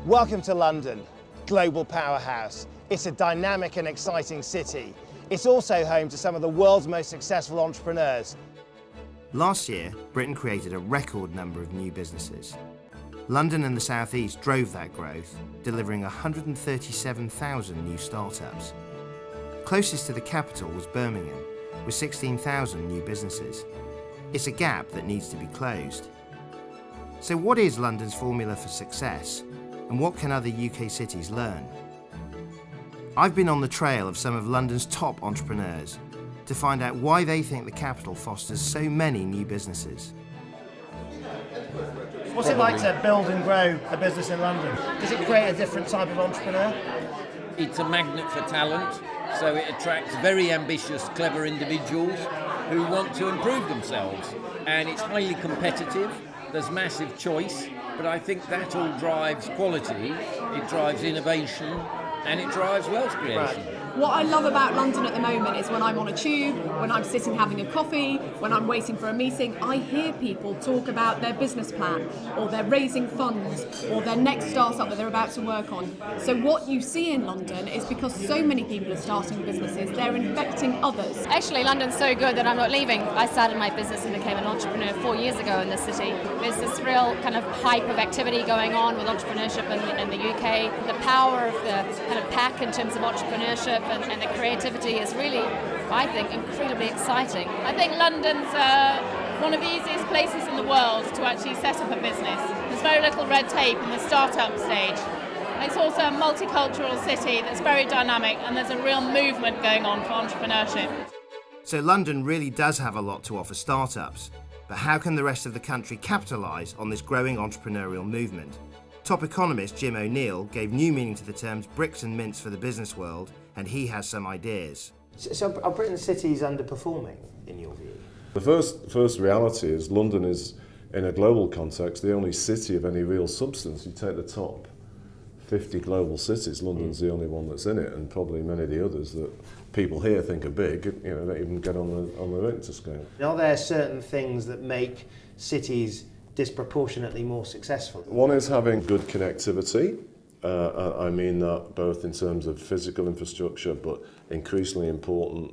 Welcome to London, global powerhouse. It's a dynamic and exciting city. It's also home to some of the world's most successful entrepreneurs. Last year, Britain created a record number of new businesses. London and the South East drove that growth, delivering 137,000 new startups. Closest to the capital was Birmingham, with 16,000 new businesses. It's a gap that needs to be closed. So what is London's formula for success, and what can other UK cities learn? I've been on the trail of some of London's top entrepreneurs to find out why they think the capital fosters so many new businesses. What's it like to build and grow a business in London? Does it create a different type of entrepreneur? It's a magnet for talent, so it attracts very ambitious, clever individuals who want to improve themselves. And it's highly competitive, there's massive choice, but I think that all drives quality, it drives innovation, and it drives wealth creation. What I love about London at the moment is when I'm on a tube, when I'm sitting having a coffee, when I'm waiting for a meeting, I hear people talk about their business plan, or they're raising funds, or their next startup that they're about to work on. So what you see in London is because so many people are starting businesses, they're infecting others. Actually, London's so good that I'm not leaving. I started my business and became an entrepreneur 4 years ago in the city. There's this real kind of hype of activity going on with entrepreneurship in the UK. The power of the kind of pack in terms of entrepreneurship and the creativity is really, I think, incredibly exciting. I think London's one of the easiest places in the world to actually set up a business. There's very little red tape in the startup stage. It's also a multicultural city that's very dynamic, and there's a real movement going on for entrepreneurship. So London really does have a lot to offer startups, but how can the rest of the country capitalise on this growing entrepreneurial movement? Top economist Jim O'Neill gave new meaning to the terms bricks and mints for the business world, and he has some ideas. So are Britain's cities underperforming, in your view? The first reality is London is, in a global context, the only city of any real substance. You take the top 50 global cities, London's the only one that's in it, and probably many of the others that people here think are big, don't even get on the Richter scale. Are there certain things that make cities disproportionately more successful? One is having good connectivity. I mean that both in terms of physical infrastructure, but increasingly important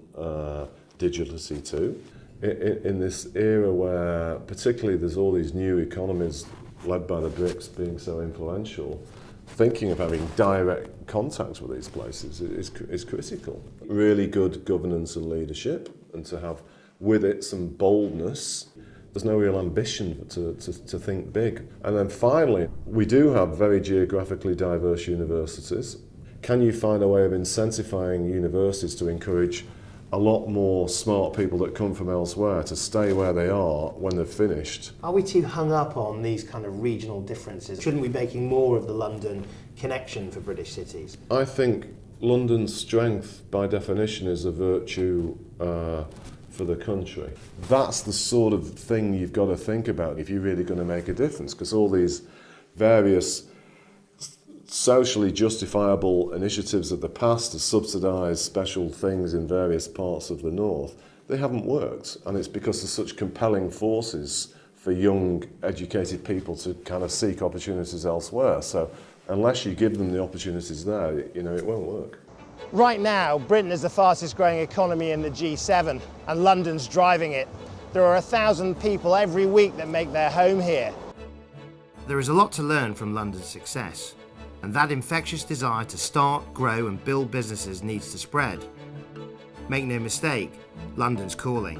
digitality too. In this era where particularly there's all these new economies led by the BRICS being so influential, thinking of having direct contact with these places is critical. Really good governance and leadership, and to have with it some boldness. There's no real ambition to think big. And then finally, we do have very geographically diverse universities. Can you find a way of incentivizing universities to encourage a lot more smart people that come from elsewhere to stay where they are when they're finished? Are we too hung up on these kind of regional differences? Shouldn't we be making more of the London connection for British cities? I think London's strength, by definition, is a virtue for the country. That's the sort of thing you've got to think about if you're really going to make a difference, because all these various socially justifiable initiatives of the past to subsidise special things in various parts of the north, they haven't worked, and it's because there's such compelling forces for young, educated people to kind of seek opportunities elsewhere. So unless you give them the opportunities there, it won't work. Right now, Britain is the fastest growing economy in the G7, and London's driving it. There are 1,000 people every week that make their home here. There is a lot to learn from London's success, and that infectious desire to start, grow and build businesses needs to spread. Make no mistake, London's calling.